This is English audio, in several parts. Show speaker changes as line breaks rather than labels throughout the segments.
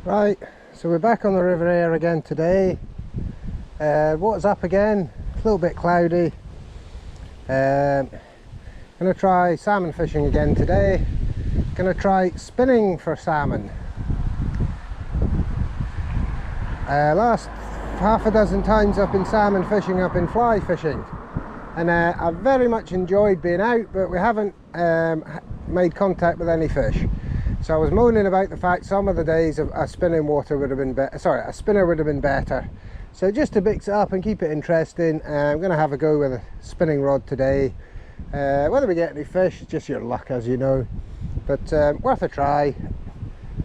Right, so we're back on the river here again today. Water's up again, it's a little bit cloudy. Gonna try salmon fishing again today. Gonna try spinning for salmon. Last half a dozen times I've been salmon fishing, I've been fly fishing. And I've very much enjoyed being out, but we haven't made contact with any fish. So I was moaning about the fact some of the days a spinning water would have been better. Sorry, a spinner would have been better. So just to mix it up and keep it interesting, I'm going to have a go with a spinning rod today. Whether we get any fish, it's just your luck, as you know. But worth a try.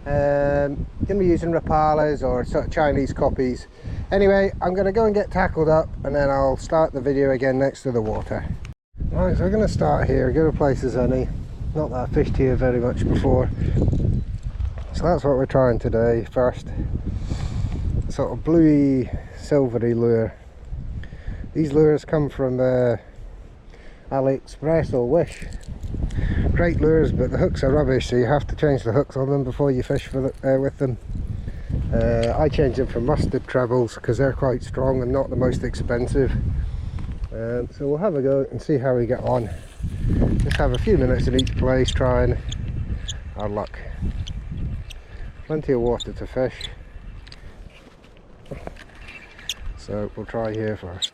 Going to be using Rapalas or sort of Chinese copies. Anyway, I'm going to go and get tackled up, and then I'll start the video again next to the water. Right, so we're going to start here, go to place as any. Not that I fished here very much before, so that's what we're trying today first. Sort of bluey silvery lure. These lures come from AliExpress or Wish. Great lures, but the hooks are rubbish, so you have to change the hooks on them before you fish with them. I change them for mustard trebles because they're quite strong and not the most expensive. So we'll have a go and see how we get on. Just have a few minutes in each place trying our luck. Plenty of water to fish, so we'll try here first.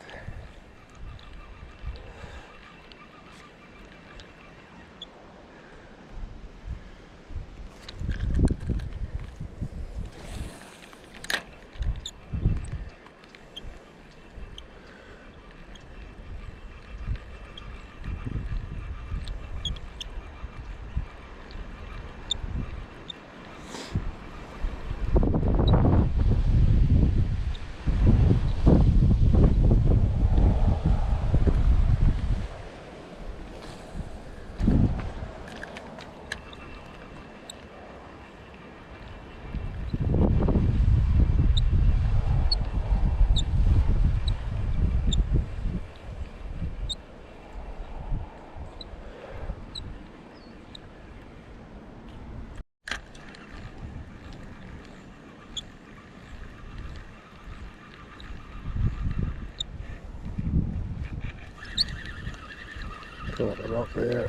Got the rock there.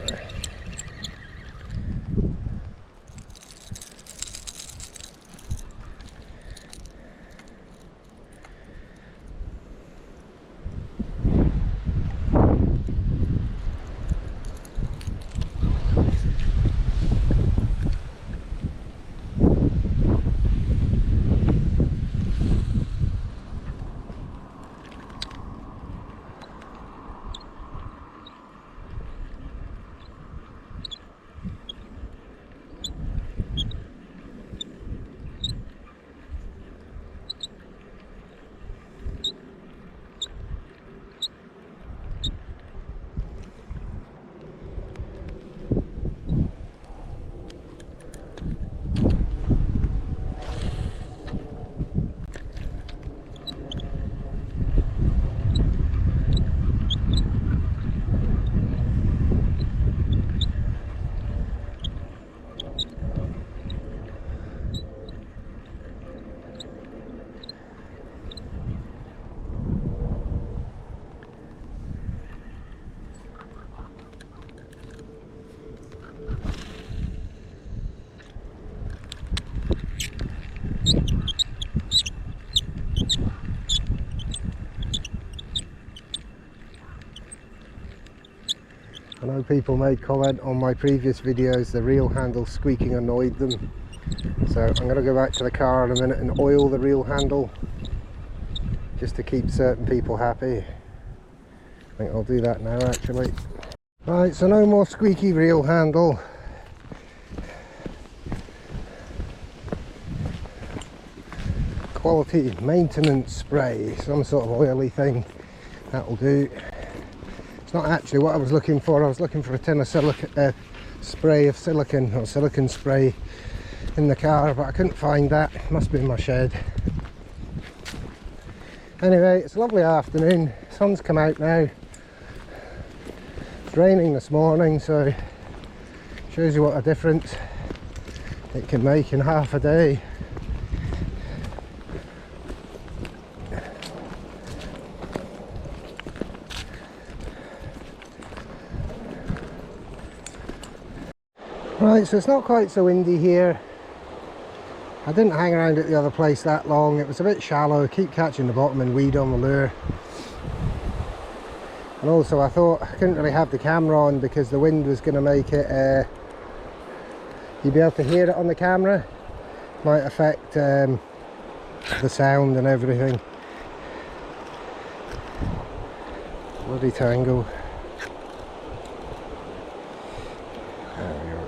I know people made comment on my previous videos the reel handle squeaking annoyed them, so I'm going to go back to the car in a minute and oil the reel handle just to keep certain people happy. I think I'll do that now actually. Right, so no more squeaky reel handle. Quality maintenance spray, some sort of oily thing, that'll do. It's not actually what I was looking for. I was looking for a tin of spray of silicone, or silicone spray in the car, but I couldn't find that. It must be in my shed. Anyway, it's a lovely afternoon. Sun's come out now. It's raining this morning, so shows you what a difference it can make in half a day. Right, so it's not quite so windy here. I didn't hang around at the other place that long. It was a bit shallow, keep catching the bottom and weed on the lure. And also I thought I couldn't really have the camera on because the wind was going to make it, you'd be able to hear it on the camera. Might affect the sound and everything. Bloody tangle. There we go.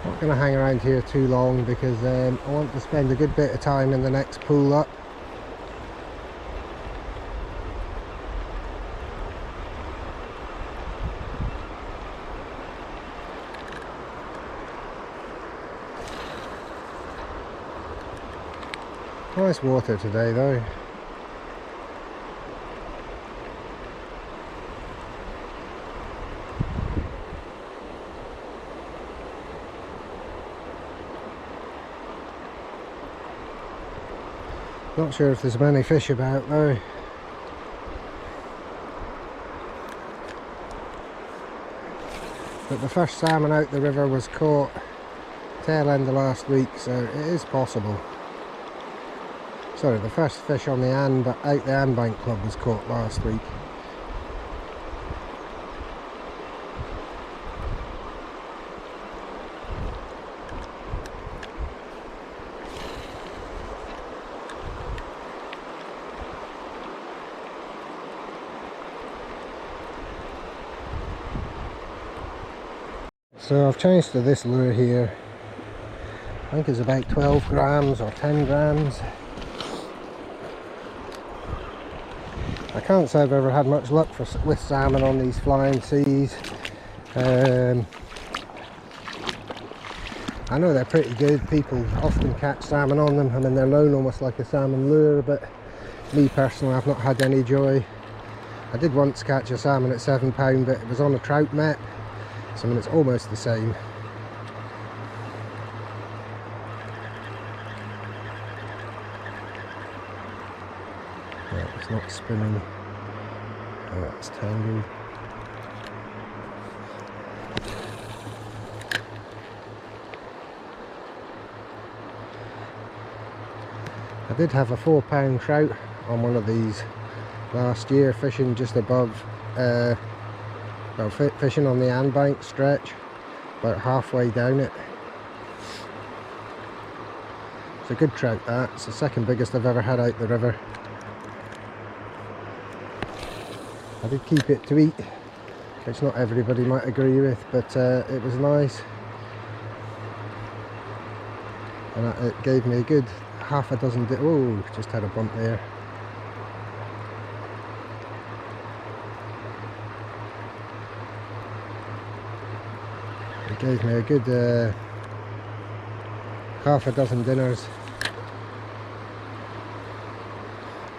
Not going to hang around here too long because I want to spend a good bit of time in the next pool up. Nice water today though. Not sure if there's many fish about though. But the first salmon out the river was caught tail end of last week, so it is possible. Sorry, the first fish on the out the Andbank Club was caught last week. So I've changed to this lure here. I think it's about 12 grams or 10 grams. I can't say I've ever had much luck with salmon on these flying seas. I know they're pretty good. People often catch salmon on them. I mean, they're known almost like a salmon lure, but me personally, I've not had any joy. I did once catch a salmon at £7, but it was on a trout net. So I mean, it's almost the same. Yeah, it's not spinning. Oh, it's tangled. I did have a £4 trout on one of these last year, fishing just above well, fishing on the Andbank stretch, about halfway down it. It's a good trout that. It's the second biggest I've ever had out the river. I did keep it to eat, which not everybody might agree with, but it was nice. And it gave me a good half a dozen, oh, just had a bump there. It gave me a good half a dozen dinners.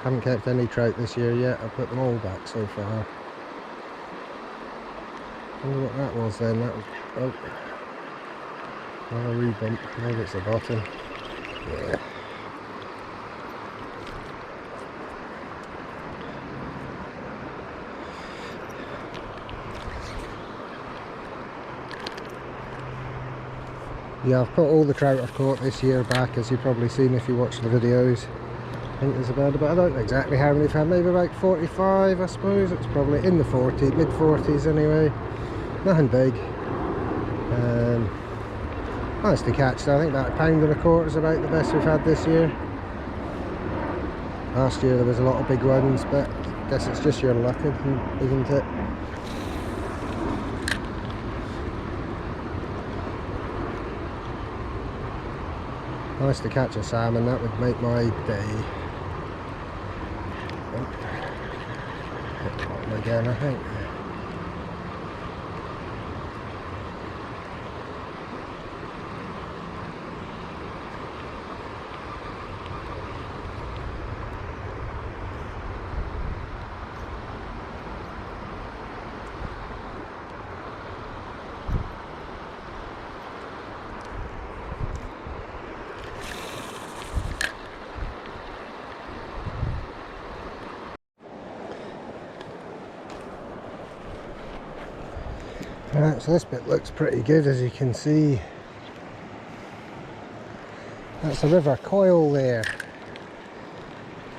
Haven't kept any trout this year yet. I've put them all back so far. I wonder what that was then. That was, oh, another wee bump. Maybe it's the bottom. Yeah. Yeah, I've put all the trout I've caught this year back, as you've probably seen if you watch the videos. I think there's about I don't know exactly how many I've had, maybe about 45 I suppose. It's probably in the 40s, mid 40s anyway. Nothing big. Nice to catch though. I think that £1.25 is about the best we've had this year. Last year there was a lot of big ones, but I guess it's just your luck, isn't it? Nice to catch a salmon, that would make my day. Hit the bottom again, I think. Right, so this bit looks pretty good, as you can see. That's the river coil there.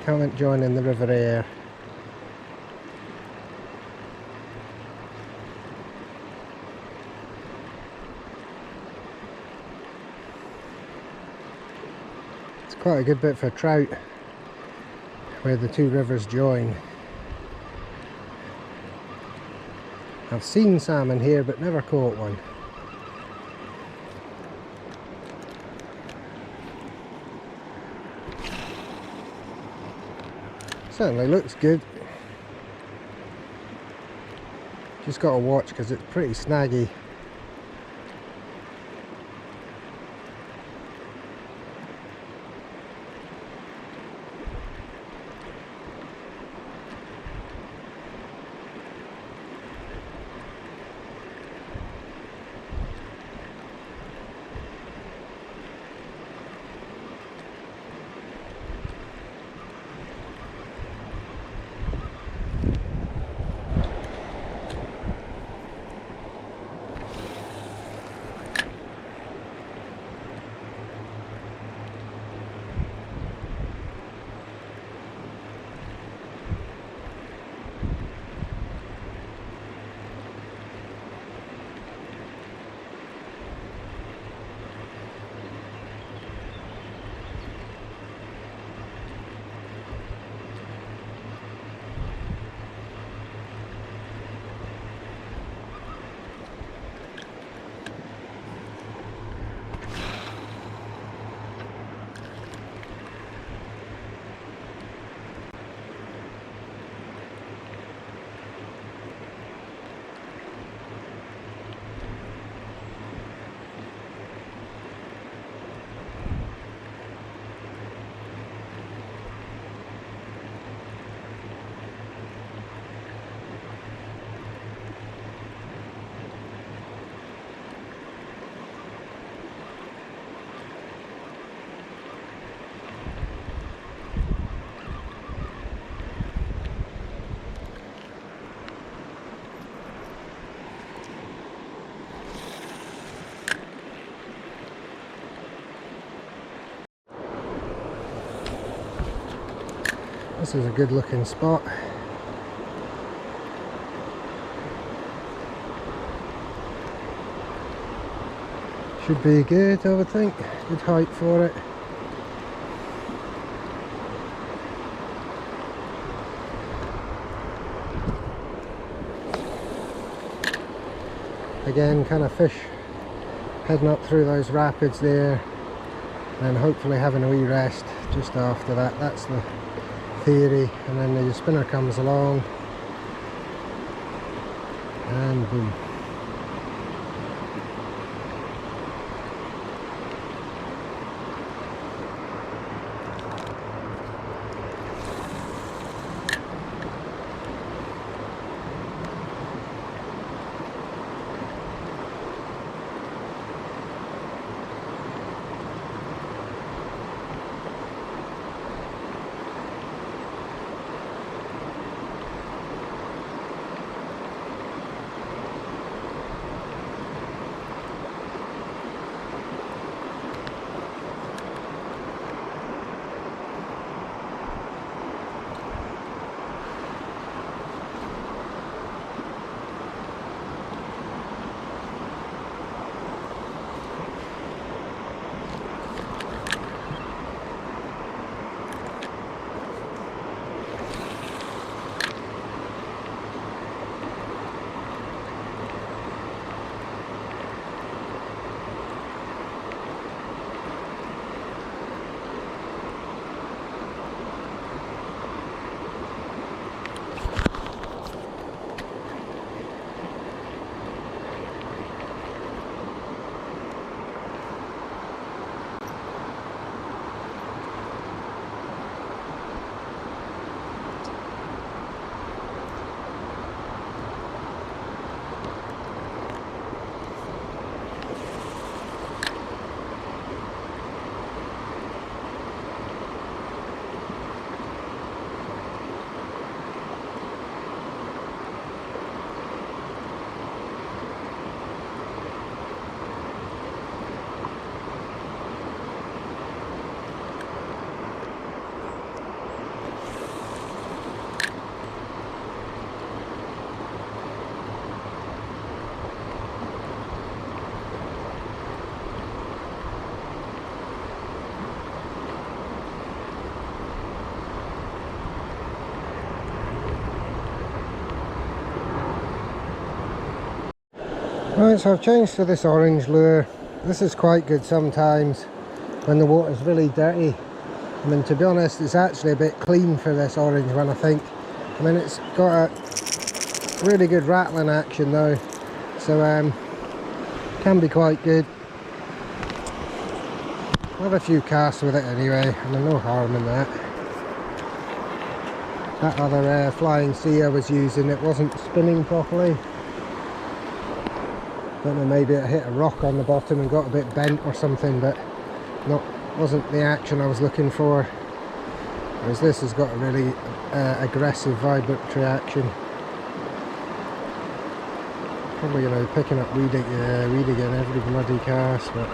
Current joining the river air. It's quite a good bit for trout, where the two rivers join. I've seen salmon here but never caught one. Certainly looks good. Just got to watch because it's pretty snaggy. This is a good looking spot. Should be good, I would think. Good height for it. Again, kind of fish heading up through those rapids there, and hopefully having a wee rest just after that. That's the theory. And then the spinner comes along and boom. Right, so I've changed to this orange lure. This is quite good sometimes when the water's really dirty. I mean, to be honest, it's actually a bit clean for this orange one, I think. I mean, it's got a really good rattling action though, so can be quite good. I'll have a few casts with it anyway, and there's no harm in that. That other flying sea I was using, it wasn't spinning properly. Don't know, maybe it hit a rock on the bottom and got a bit bent or something, but wasn't the action I was looking for. Whereas this has got a really aggressive vibratory action. Probably going to be picking up weed again every bloody cast, but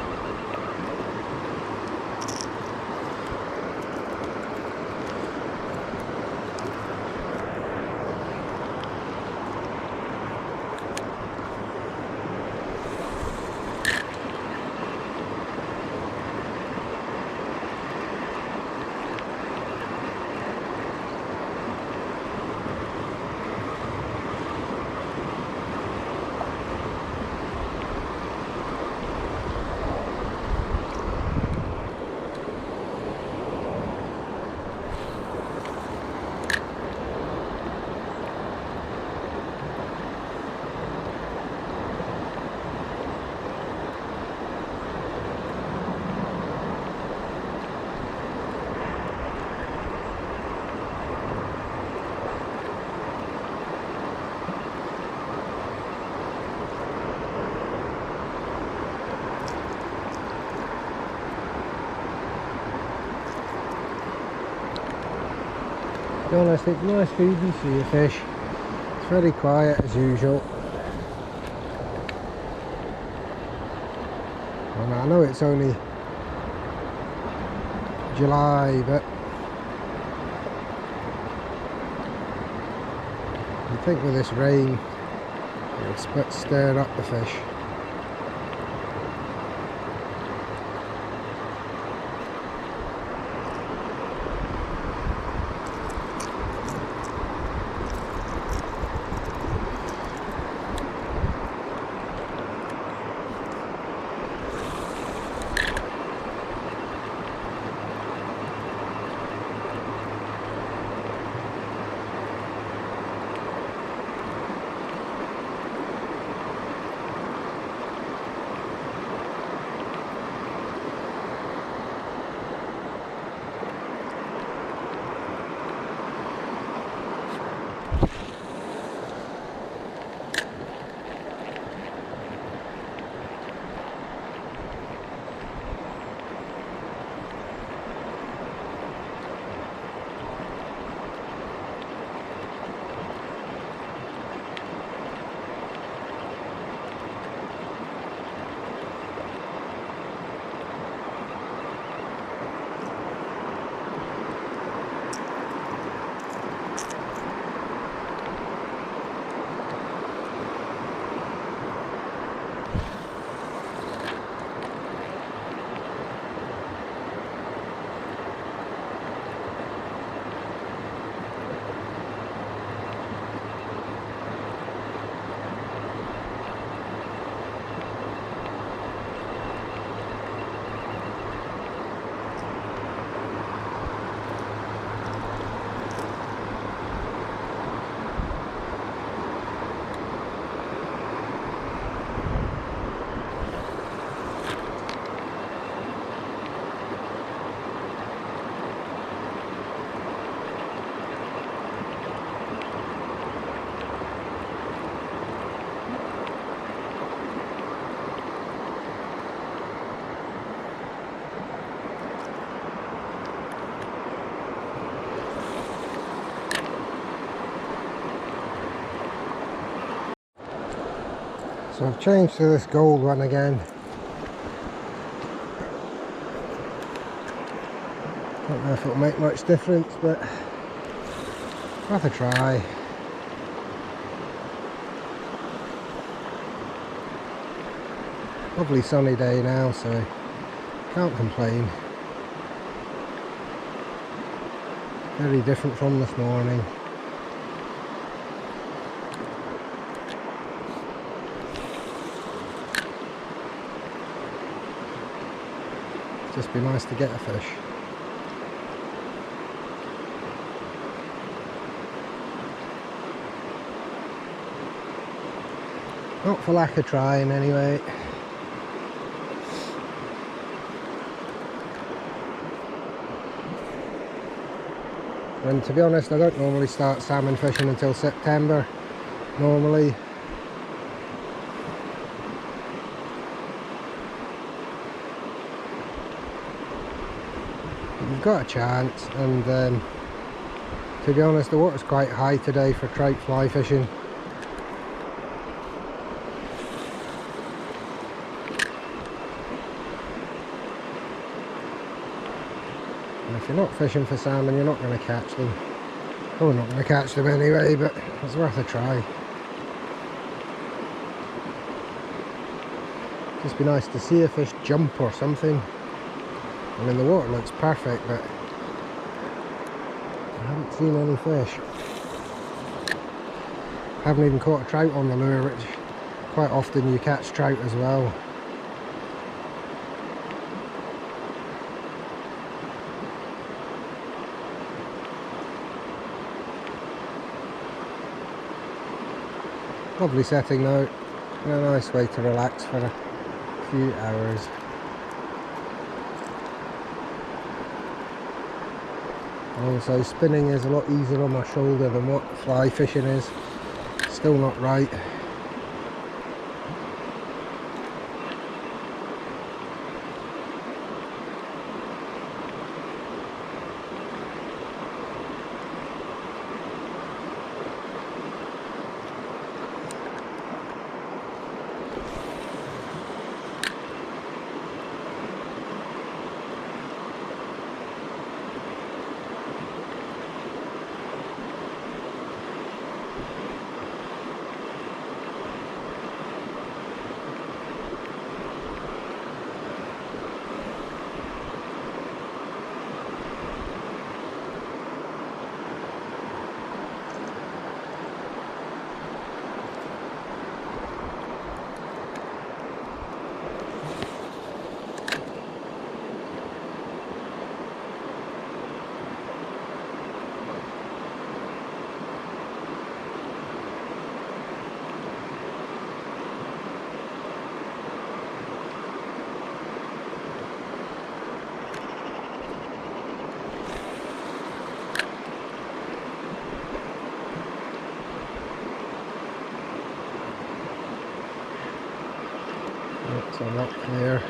to be honest, it's nice feeding sea fish. It's very quiet as usual. And I know it's only July, but you'd think with this rain it would stir up the fish. So I've changed to this gold one again. Don't know if it'll make much difference, but worth a try. Lovely sunny day now, so can't complain. Very different from this morning. Just be nice to get a fish. Not for lack of trying anyway. And to be honest, I don't normally start salmon fishing until September, normally. You've got a chance, and to be honest, the water's quite high today for trout fly fishing. And if you're not fishing for salmon, you're not going to catch them. Oh, we're not going to catch them anyway, but it's worth a try. Just be nice to see a fish jump or something. I mean, the water looks perfect, but I haven't seen any fish. I haven't even caught a trout on the lure, which quite often you catch trout as well. Lovely setting though, and a nice way to relax for a few hours. Also, spinning is a lot easier on my shoulder than what fly fishing is. Still not right. So I'm not clear.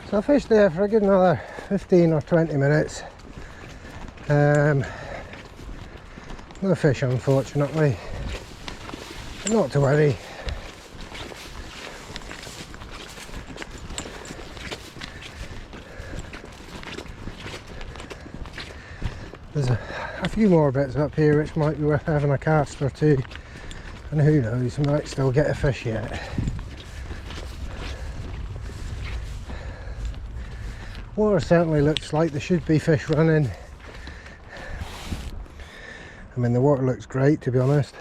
So I fished there for a good another 15 or 20 minutes. No fish, unfortunately, but not to worry. There's a few more bits up here which might be worth having a cast or two, and who knows, we might still get a fish yet. Water certainly looks like there should be fish running. I mean, the water looks great, to be honest.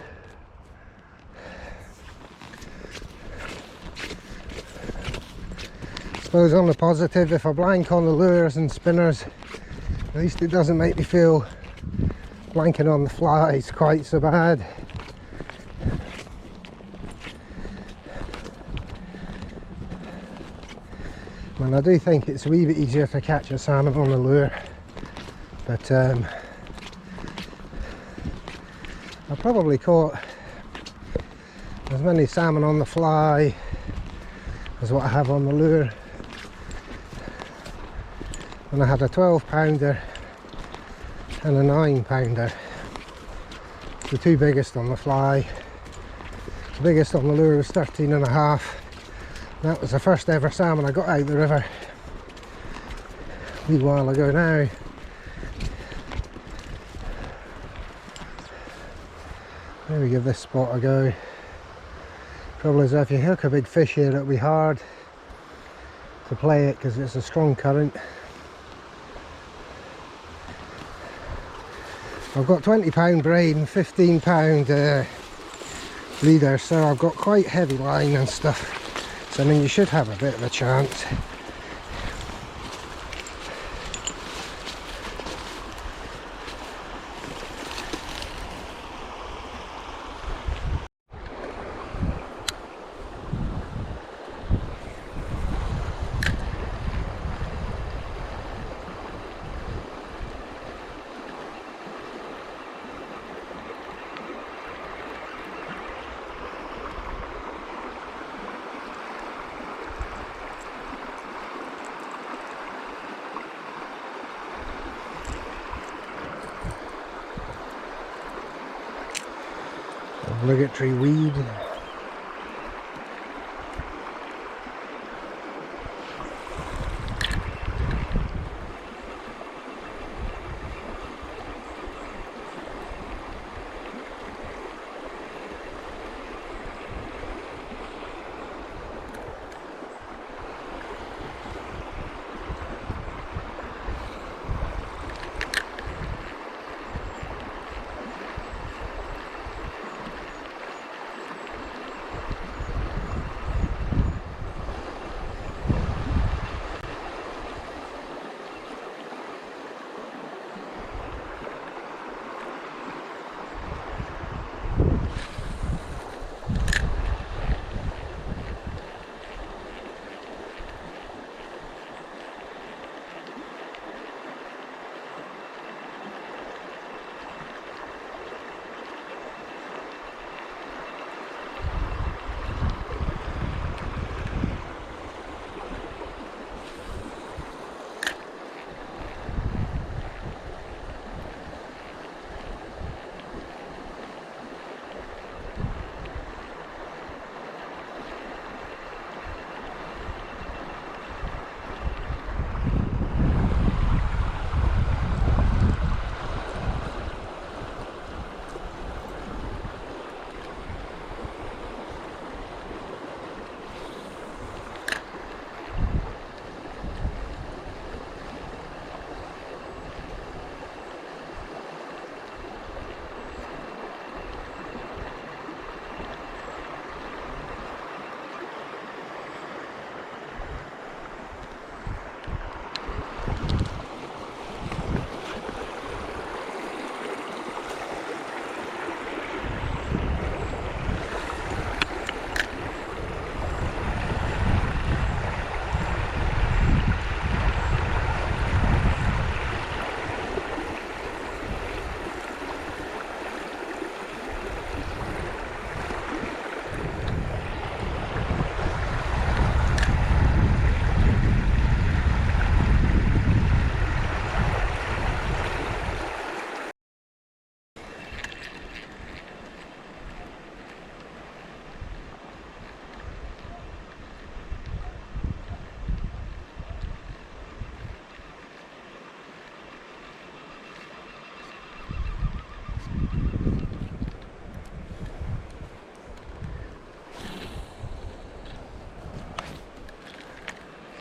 I suppose on the positive, if I blank on the lures and spinners, at least it doesn't make me feel blanking on the flies quite so bad. And I do think it's a wee bit easier to catch a salmon on the lure, but I probably caught as many salmon on the fly as what I have on the lure. and I had a 12-pounder and a 9-pounder. The two biggest on the fly. The biggest on the lure was 13.5. That was the first ever salmon I got out of the river a wee while ago now. Maybe give this spot a go. Trouble is, if you hook a big fish here, it'll be hard to play it because it's a strong current. I've got 20-pound braid and 15-pound leader, so I've got quite heavy line and stuff. So I mean, you should have a bit of a chance. Obligatory weed.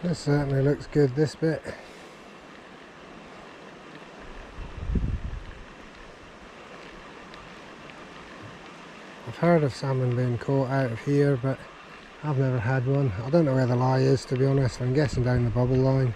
This certainly looks good, this bit. I've heard of salmon being caught out of here, but I've never had one. I don't know where the lie is, to be honest. I'm guessing down the bubble line.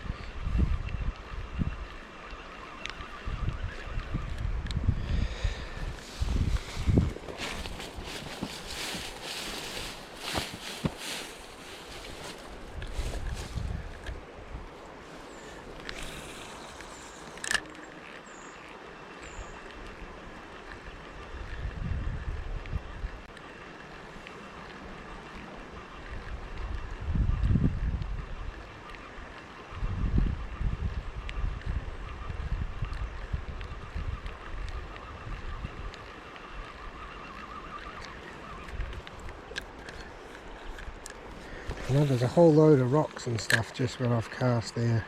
I know there's a whole load of rocks and stuff just where I've cast there,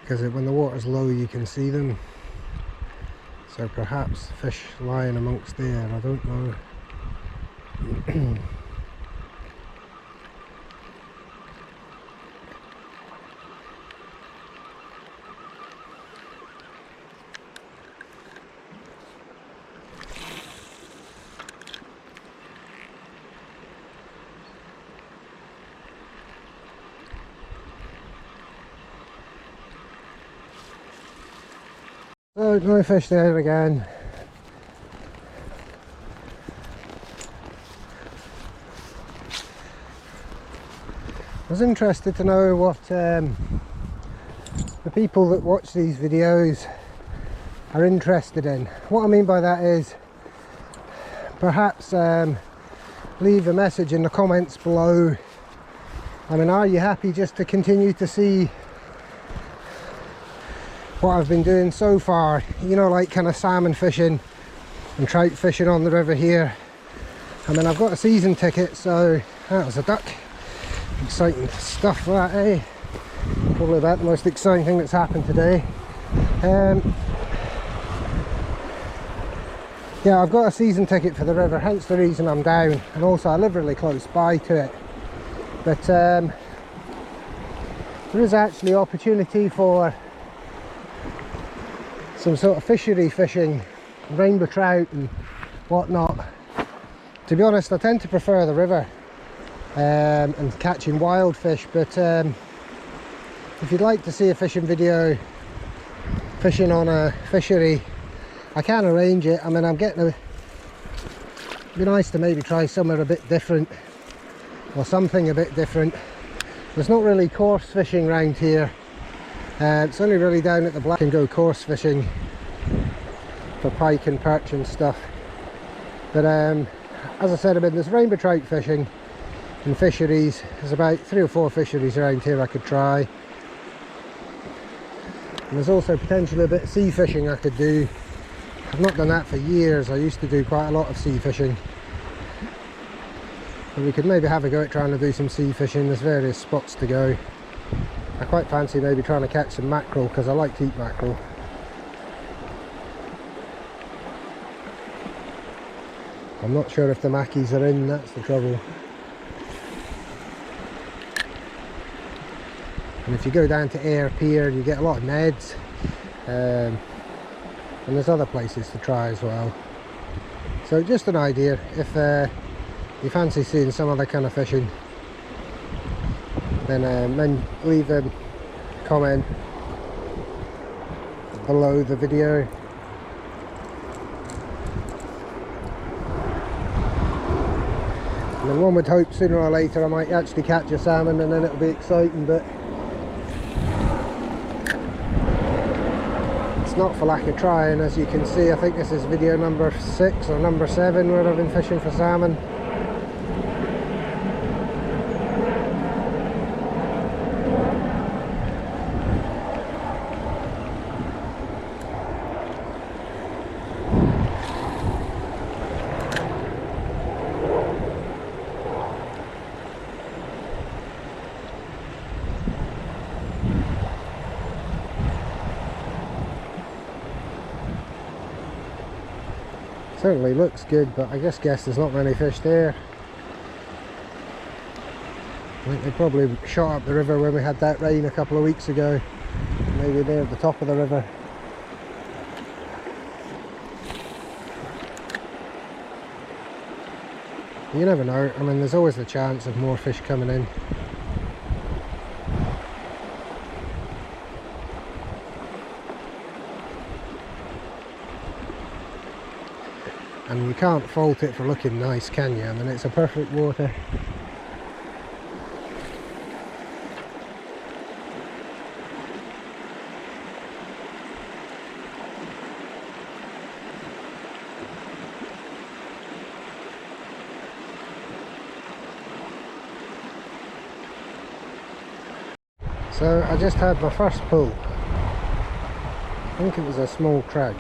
because when the water's low you can see them. So perhaps fish lying amongst there, I don't know. So no fish there again. I was interested to know what the people that watch these videos are interested in. What I mean by that is perhaps leave a message in the comments below. I mean, are you happy just to continue to see what I've been doing so far, you know, like kind of salmon fishing and trout fishing on the river here? I mean, I've got a season ticket, so that was a duck. Exciting stuff, that, eh? Probably about the most exciting thing that's happened today. Yeah, I've got a season ticket for the river, hence the reason I'm down, and also I live really close by to it. But there is actually opportunity for some sort of fishery fishing, rainbow trout and whatnot. To be honest, I tend to prefer the river and catching wild fish, but if you'd like to see a fishing video fishing on a fishery, I can arrange it. I mean, it'd be nice to maybe try somewhere a bit different, or something a bit different. There's not really coarse fishing around here. It's only really down at the Black and go coarse fishing for pike and perch and stuff. But as I said, I mean, there's rainbow trout fishing and fisheries. There's about 3 or 4 fisheries around here I could try. And there's also potentially a bit of sea fishing I could do. I've not done that for years. I used to do quite a lot of sea fishing. But we could maybe have a go at trying to do some sea fishing. There's various spots to go. I quite fancy maybe trying to catch some mackerel, because I like to eat mackerel. I'm not sure if the mackies are in, that's the trouble. And if you go down to Ayr Pier, you get a lot of neds. And there's other places to try as well. So just an idea, if you fancy seeing some other kind of fishing, then leave a comment below the video. And then one would hope sooner or later I might actually catch a salmon, and then it'll be exciting, but it's not for lack of trying. As you can see, I think this is video number 6 or number 7 where I've been fishing for salmon. Certainly looks good, but I guess there's not many fish there. I think they probably shot up the river when we had that rain a couple of weeks ago. Maybe they're at the top of the river. You never know. I mean, there's always the chance of more fish coming in. And you can't fault it for looking nice, can you? I mean, it's a perfect water. So I just had my first pull. I think it was a small crag.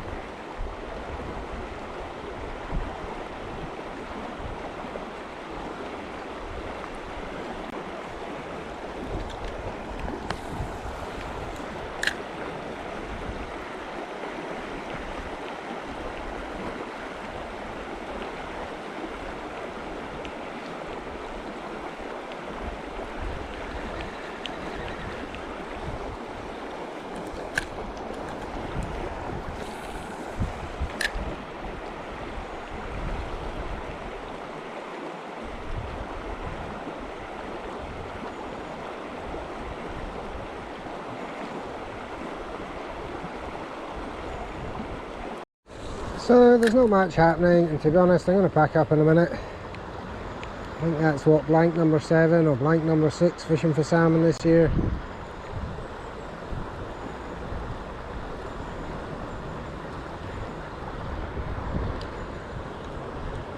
So there's not much happening, and to be honest I'm going to pack up in a minute. I think that's what, blank number 7 or blank number 6 fishing for salmon this year.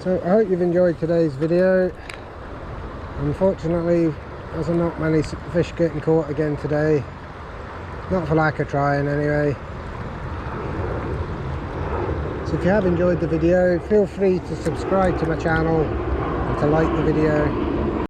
So I hope you've enjoyed today's video. Unfortunately there's not many fish getting caught again today, not for lack of trying anyway. So if you have enjoyed the video, feel free to subscribe to my channel and to like the video.